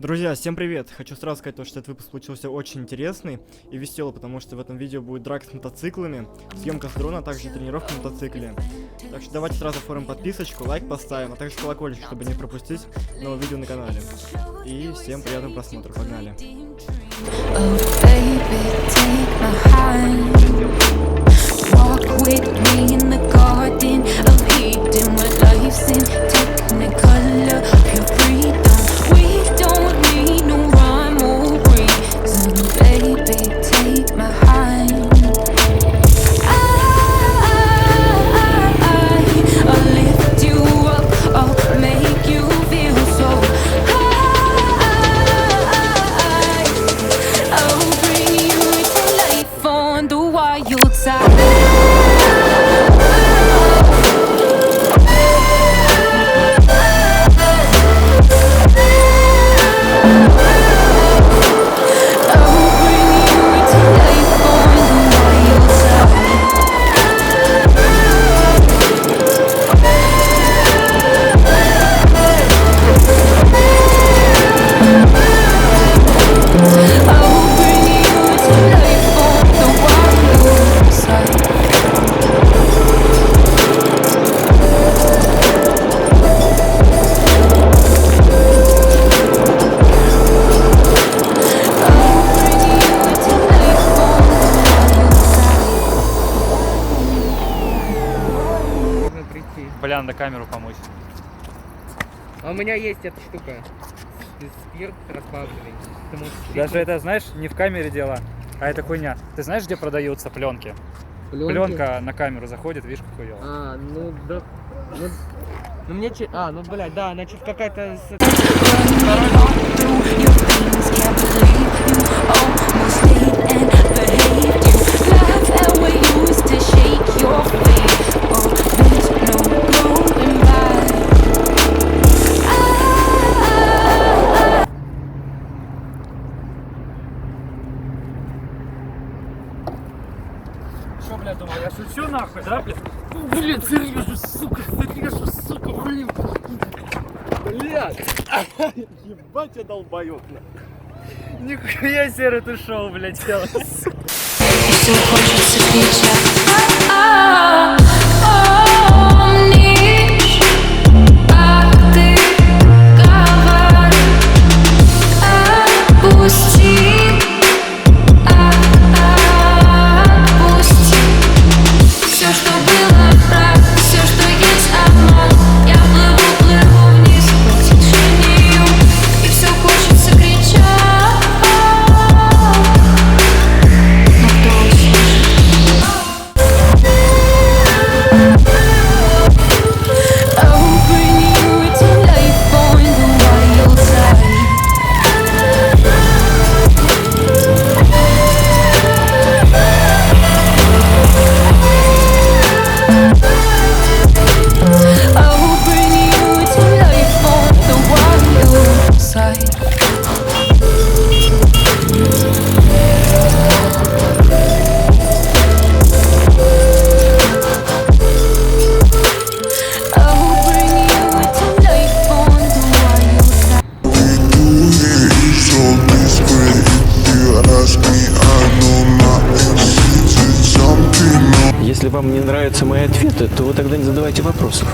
Друзья, всем привет! Хочу сразу сказать, что этот выпуск получился очень интересный и веселый, потому что в этом видео будет драка с мотоциклами, съемка с дрона, а также тренировка на мотоцикле. Так что давайте сразу оформим подписочку, лайк поставим, а также колокольчик, чтобы не пропустить новые видео на канале. И всем приятного просмотра, погнали! Бля, надо камеру помыть. А у меня есть эта штука. Спирт расплавленный. Даже это, знаешь, не в камере дело, а это хуйня. Ты знаешь, где продаются пленки? Пленка на камеру заходит, видишь, какое дело. А, ну да. Ну мне ну блядь, да, значит какая-то. Что, бля, думал, я шучу нахуй, да, блядь? Блин, зарежу, сука, блин. Блядь. Ебать, я долбоёб! Нихуя себе ты шоу, блядь, делал. Все хочется кричать. Помнишь, как ты говорил, отпусти, отпусти. Все, что было правда, все, что есть обман. Я плыву вниз по течению, и все хочется кричать. Если вам не нравятся мои ответы, то вы тогда не задавайте вопросов.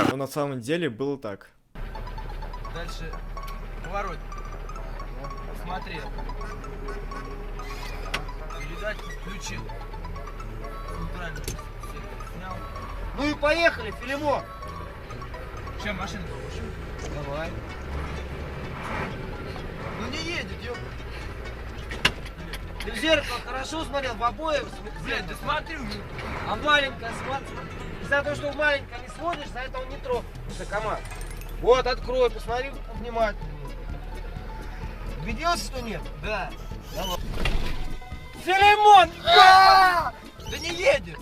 Но на самом деле было так. Дальше поворот. Смотрел. Передачу включил. Центральную снял. Ну и поехали, Филимон! Чем машина повыше? Давай. Ну не едет, ёп. Ты в зеркало хорошо смотрел, в обои. Блядь, да смотри уже. А в маленькое смотри. Из-за того, что в маленькое не смотришь, за это он не трогает. Это команда. Вот, открой, посмотри внимательно. Убедился, что нет? Да. Филимон! Да не едет!